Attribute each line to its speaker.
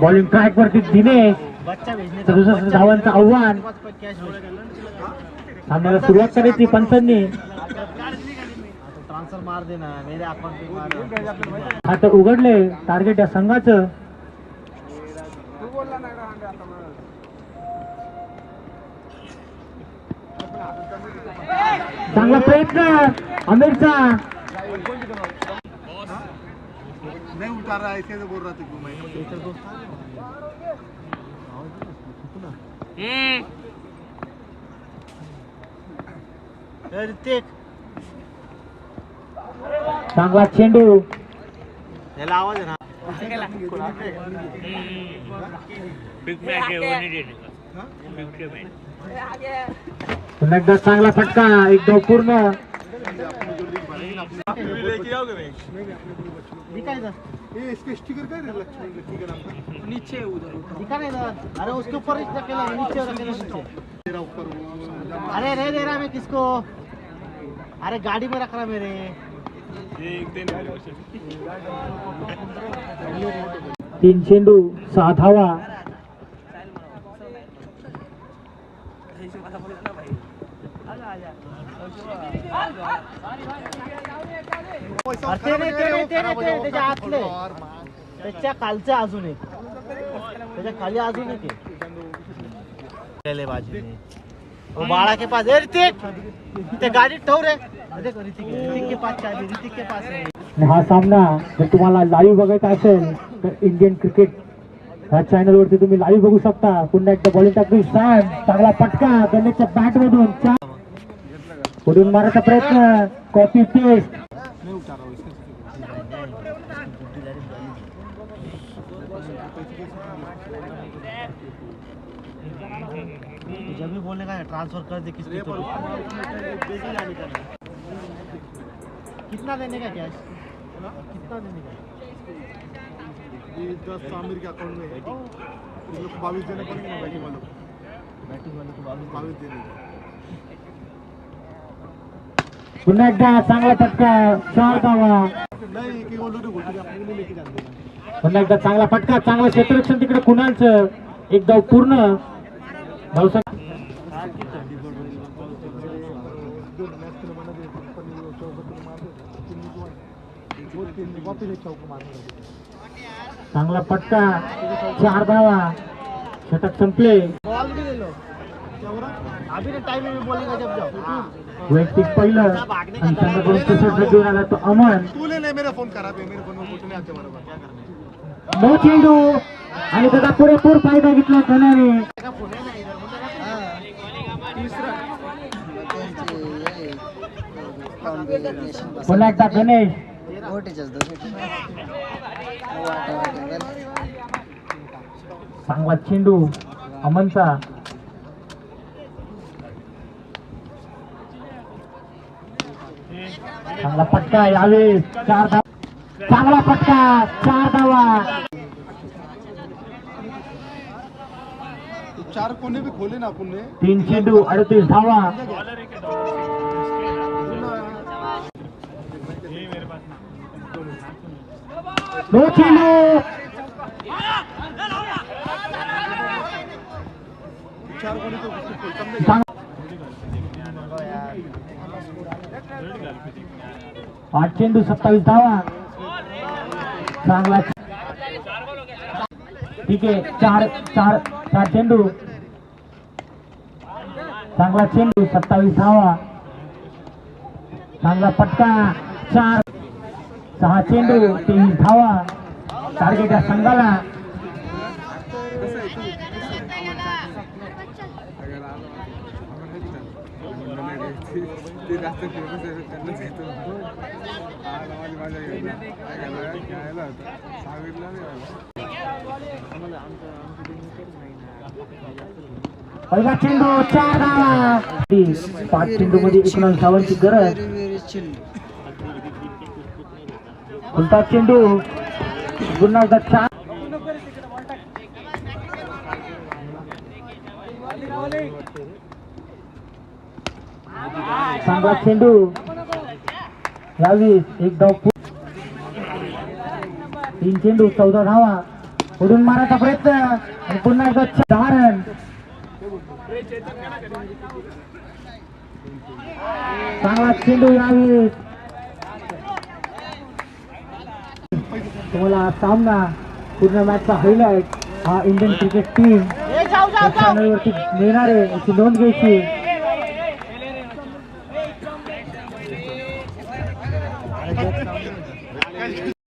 Speaker 1: bowling track वरती दिनेश दुसऱ्या धावांचं आव्हान सामन्याला सुरुवात करायची पंचांनी आता उघडले टार्गेट या संघाचं चांगला प्रयत्न आमिरचा
Speaker 2: नहीं उतार रहा ऐसे तो बोल रहा था क्यों मैं
Speaker 1: चांगला चेंडू
Speaker 2: याला आवाज आहे ना
Speaker 1: पुन्हा एकदा चांगला फटका एक धाव पूर्ण
Speaker 2: इसके स्टिकर का
Speaker 3: नीचे उधर
Speaker 2: दिखा नहीं था अरे उसके ऊपर रखेला नीचे रखेला नीचे ऊपर अरे नहीं दे रहा मैं किसको अरे गाड़ी में रख रहा मेरे
Speaker 1: तीन चेंडू 6 धावा
Speaker 2: त्याच्या खालचं अजून एक त्याच्या खाली अजून एक बाजूने वो बाड़ा के पास ऋतिक ते गाडी ठेव रे ऋतिक के पास चाबी ऋतिक के पास है
Speaker 1: हा सामना जर तुम्हाला लाईव्ह बघायचा असेल तर इंडियन क्रिकेट ह्या चॅनल वरती तुम्ही लाईव्ह बघू शकता पुन्हा एकदा बॉलिंग टाकली चांगला पटका गणेशच्या बॅट मधून पुढून मारायचा प्रयत्न कॉपी पेस्ट
Speaker 2: जब भी बोलने का ट्रांसफर कर दे किसको तो कितना देने का कैश कितना देने का 10 आमिर के अकाउंट में 22 देने पड़ेंगे ना बैटिंग वालों को 22 देने
Speaker 1: पुन्हा एकदा चांगला फटका 4 धावा
Speaker 2: नहीं कि वो लोग घोटी आपने लेके जाते
Speaker 1: पुन्हा एकदा चांगला फटका चांगलं क्षेत्ररक्षण तिकडे कुणालचं एक धाव पूर्ण धावसंख्या चांगला पटका 4 धावा षटक संपले
Speaker 2: बॉल भी ले लो अभी टाइम में बोलेगा जब जाओ
Speaker 1: वैयक्तिक पहिलं आणि संघाकडून तिसरा घेऊन आला तो अमन
Speaker 2: तू ले मेरा फोन खराब है मेरे फोन में फोटो नहीं आते बरोबर क्या करना
Speaker 1: नो चेंडू आणि त्याचा पुरेपूर फायदा घेतला धनाने पुन्हा एकदा गणेश चांगला चेंडू अमनचा चांगला पटका यावेळेस 4 धावा चांगला पटका 4 धावा
Speaker 2: 4 कोने भी खोले ना अपन ने
Speaker 1: 3 चेंडू 38 धावा दो चेंडू आठ चेंडू 27 धावा चांगला ठीक आहे 4 चेंडू चांगला चेंडू 27 धावा चांगला पटका 6 चेंडू 23 धावा टार्गेट या संघाला पहिला चेंडू 4 धावा 5 चेंडू मध्ये 19 धावांची गरज उलटा चेंडू पुन्हा एकदा 4 चांगला चेंडू यावीस एक धाव 3 चेंडू 14 धावा उडून मारायचा प्रयत्न आणि पुन्हा एकदा 10 रन चांगला चेंडू यावीस तुम्हाला हा सामना पूर्ण मॅचचा हायलाइट हा इंडियन क्रिकेट टीम चॅनलवरती मिळणार आहे याची नोंद घ्यायची